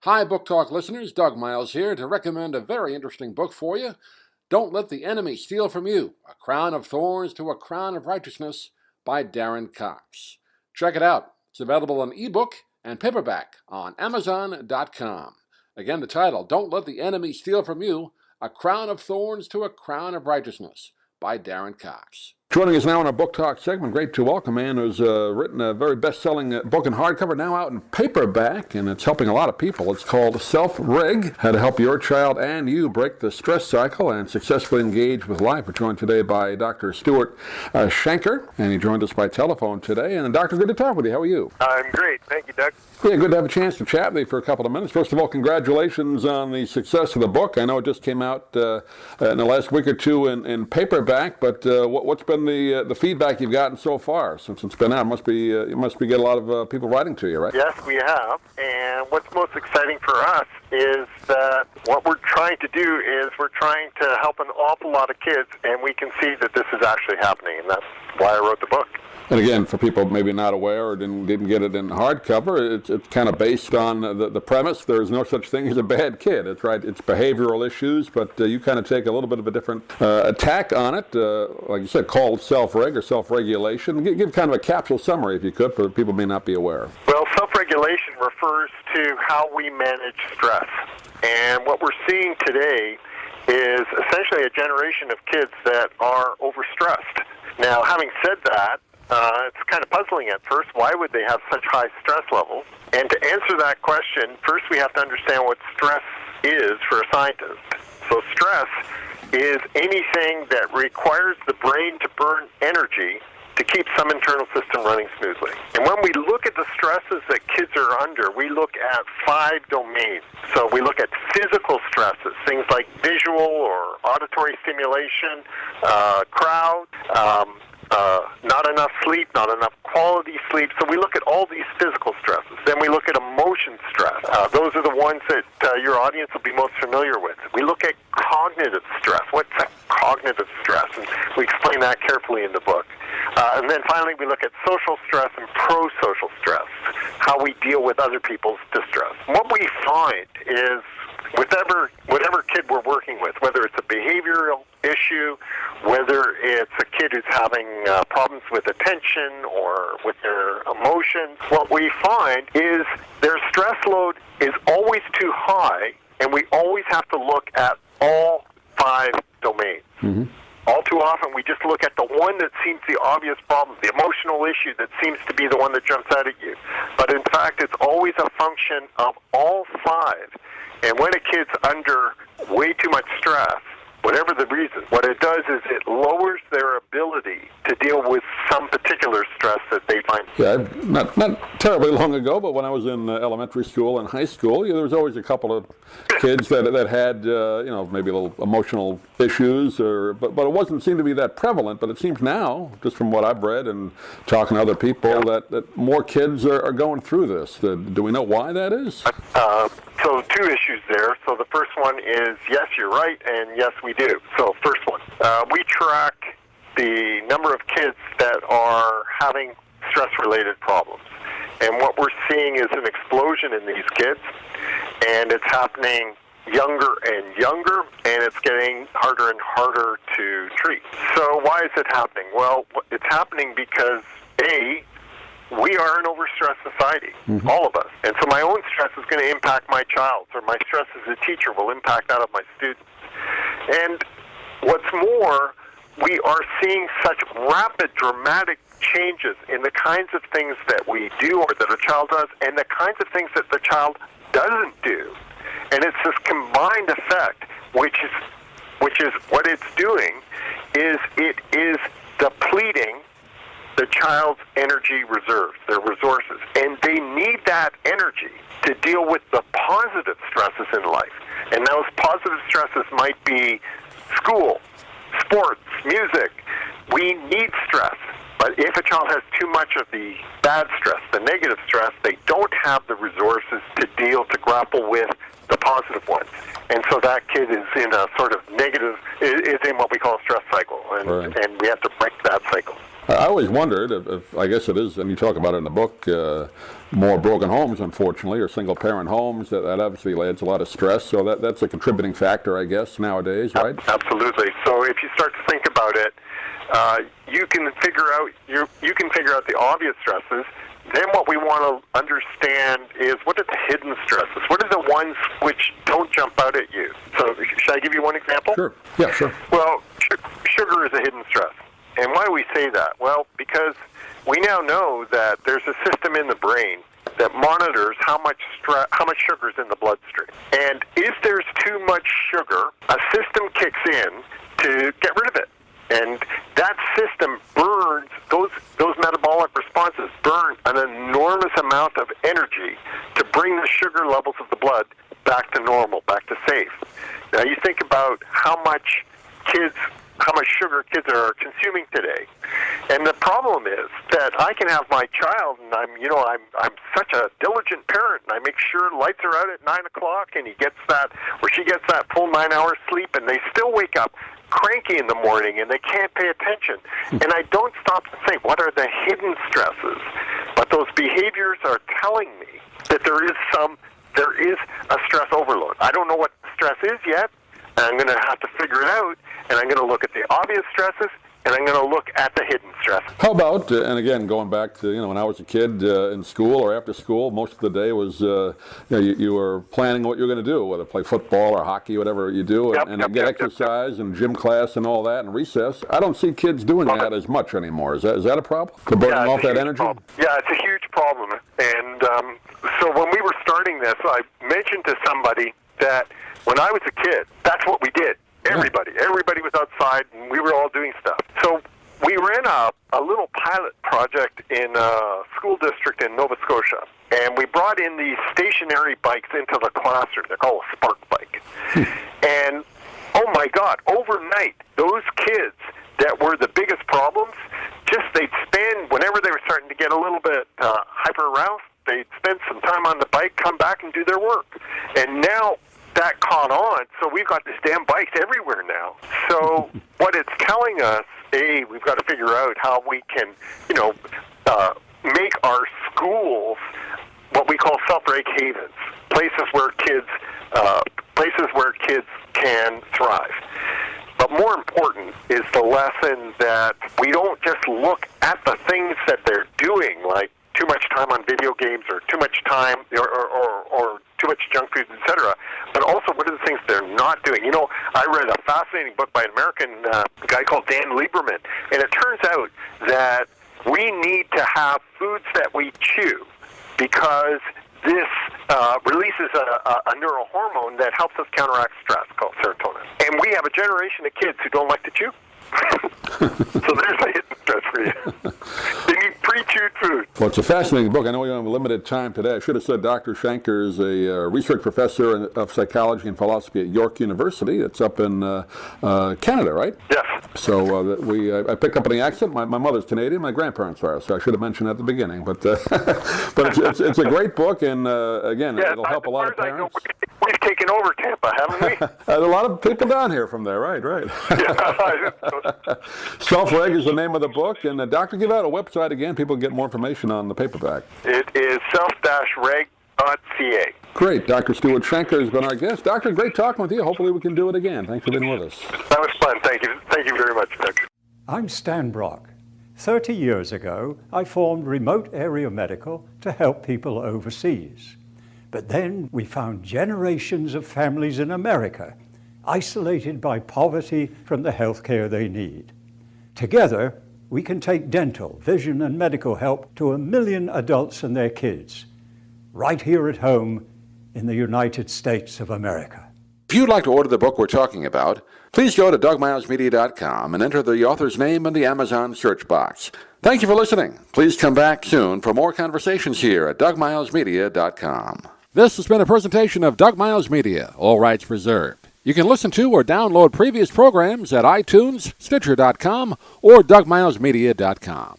Hi, Book Talk listeners. Doug Miles here to recommend a very interesting book for you. Don't Let the Enemy Steal From You, A Crown of Thorns to a Crown of Righteousness by Darren Cox. Check it out. It's available in ebook and paperback on Amazon.com. Again, the title, Don't Let the Enemy Steal From You, A Crown of Thorns to a Crown of Righteousness by Darren Cox. Joining us now in our Book Talk segment, great to welcome a man who's written a very best-selling book in hardcover, now out in paperback, and it's helping a lot of people. It's called Self-Reg, How to Help Your Child and You Break the Stress Cycle and Successfully Engage with Life. We're joined today by Dr. Stuart Shanker, and he joined us by telephone today. And Doctor, good to talk with you. How are you? I'm great. Thank you, Doug. Yeah, good to have a chance to chat with you for a couple of minutes. First of all, congratulations on the success of the book. I know it just came out in the last week or two in paperback, but what's been the feedback you've gotten so far since it's been out? You must be getting a lot of people writing to you, right? Yes, we have. And what's most exciting for us is that what we're trying to do is we're trying to help an awful lot of kids, and we can see that this is actually happening, and that's why I wrote the book. And again, for people maybe not aware or didn't get it in hardcover, it's kind of based on the premise. There's no such thing as a bad kid. It's right. It's behavioral issues, but you kind of take a little bit of a different attack on it, like you said, called self-reg or self-regulation. Give kind of a capsule summary, if you could, for people who may not be aware. Well, self-regulation refers to how we manage stress. And what we're seeing today is essentially a generation of kids that are overstressed. Now, having said that, it's kind of puzzling at first. Why would they have such high stress levels? And to answer that question, first we have to understand what stress is for a scientist. So stress is anything that requires the brain to burn energy to keep some internal system running smoothly. And when we look at the stresses that kids are under, we look at 5 domains. So we look at physical stresses, things like visual or auditory stimulation, crowd, not enough sleep, not enough quality sleep. So we look at all these physical stresses. Then we look at emotion stress. Those are the ones that your audience will be most familiar with. We look at cognitive stress. What's a cognitive stress? And we explain that carefully in the book. And then finally we look at social stress and pro-social stress, how we deal with other people's distress. What we find is whatever kid we're working with, whether it's a behavioral issue, whether it's a kid who's having problems with attention or with their emotions, what we find is their stress load is always too high, and we always have to look at all 5 domains. Mm-hmm. All too often, we just look at the one that seems the obvious problem, the emotional issue that seems to be the one that jumps out at you. But in fact, it's always a function of all 5. And when a kid's under way too much stress, whatever the reason, what it does is it lowers their ability to deal with some particular stress that they find. Yeah, not terribly long ago, but when I was in elementary school and high school, there was always a couple of kids that had maybe a little emotional issues, but it seemed to be that prevalent. But it seems now, just from what I've read and talking to other people, that more kids are going through this. Do we know why that is? So 2 issues there. So the first one is, yes, you're right, and yes, we do. So first one, we track the number of kids that are having stress-related problems. And what we're seeing is an explosion in these kids, and it's happening younger and younger, and it's getting harder and harder to treat. So why is it happening? Well, it's happening because, A, we are an overstressed society, mm-hmm. all of us. And so my own stress is going to impact my child's, or my stress as a teacher will impact that of my students. And what's more, we are seeing such rapid, dramatic changes in the kinds of things that we do or that a child does and the kinds of things that the child doesn't do. And it's this combined effect, which is what it's doing, is it is depleting the child's energy reserves, their resources. And they need that energy to deal with the positive stresses in life. And those positive stresses might be school, sports, music. We need stress. But if a child has too much of the bad stress, the negative stress, they don't have the resources to grapple with the positive ones. And so that kid is in a sort of negative, is in what we call a stress cycle. And we have to break that cycle. I always wondered if I guess it is, and you talk about it in the book, more broken homes, unfortunately, or single-parent homes. That obviously adds a lot of stress. So that's a contributing factor, I guess, nowadays, right? Absolutely. So if you start to think about it, you can figure out the obvious stresses. Then what we want to understand is, what are the hidden stresses? What are the ones which don't jump out at you? So should I give you one example? Sure. Yeah, sure. Well, sugar is a hidden stress. And why do we say that? Well, because we now know that there's a system in the brain that monitors how much sugar is in the bloodstream. And if there's too much sugar, a system kicks in to get rid of it. And that system burns, those metabolic responses burn an enormous amount of energy to bring the sugar levels of the blood back to normal, back to safe. Now you think about how much sugar kids are consuming today. And the problem is that I can have my child, and I'm such a diligent parent, and I make sure lights are out at 9 o'clock, and she gets that full 9 hours sleep, and they still wake up cranky in the morning, and they can't pay attention. And I don't stop to think, what are the hidden stresses? But those behaviors are telling me that there is a stress overload. I don't know what stress is yet, and I'm going to have to figure it out, and I'm going to look at the obvious stresses, and I'm going to look at the hidden stresses. How about, and again, going back to, when I was a kid in school or after school, most of the day was, you were planning what you're going to do, whether play football or hockey, whatever you do, and get exercise and gym class and all that and recess. I don't see kids doing that as much anymore. Is that a problem? To burning off that energy? Problem. Yeah, it's a huge problem. And so when we were starting this, I mentioned to somebody that when I was a kid, that's what we did. Everybody was outside, and we were all doing stuff. So we ran a little pilot project in a school district in Nova Scotia, and we brought in these stationary bikes into the classroom. They're called a spark bike. And, oh my God, overnight, those kids that were the biggest problems, they'd spend, whenever they were starting to get a little bit hyper-aroused, they'd spend some time on the bike, come back and do their work. And now that caught on, so we've got these damn bikes everywhere now. So what it's telling us, we've got to figure out how we can, make our schools what we call self-reg havens, places where kids can thrive. But more important is the lesson that we don't just look at the things that they're doing, like too much time on video games or too much time or too much junk food, etc. But also, what are the things they're not doing? I read a fascinating book by an American guy called Dan Lieberman, and it turns out that we need to have foods that we chew because this releases a neurohormone that helps us counteract stress called serotonin. And we have a generation of kids who don't like to chew. So there's a hidden stress for you. They need pre-chewed food. Well, it's a fascinating book. I know we have a limited time today. I should have said Dr. Shanker is a research professor of psychology and philosophy at York University. It's up in Canada, right? Yes. So I picked up on the accent. My mother's Canadian. My grandparents are. So I should have mentioned at the beginning. But it's a great book, and again, it'll help a lot of parents. We've taken over Tampa, haven't we? A lot of people down here from there, right. Yeah. Self-Reg is the name of the book, and Doctor, give out a website again. People get more information on the paperback. It is self-reg.ca. Great. Dr. Stuart Shanker has been our guest. Doctor, great talking with you. Hopefully we can do it again. Thanks for being with us. That was fun. Thank you. Thank you very much, Doctor. I'm Stan Brock. 30 years ago, I formed Remote Area Medical to help people overseas. But then we found generations of families in America isolated by poverty from the health care they need. Together, we can take dental, vision, and medical help to 1 million adults and their kids, right here at home in the United States of America. If you'd like to order the book we're talking about, please go to DougMilesMedia.com and enter the author's name in the Amazon search box. Thank you for listening. Please come back soon for more conversations here at DougMilesMedia.com. This has been a presentation of Doug Miles Media, all rights reserved. You can listen to or download previous programs at iTunes, Stitcher.com, or DougMilesMedia.com.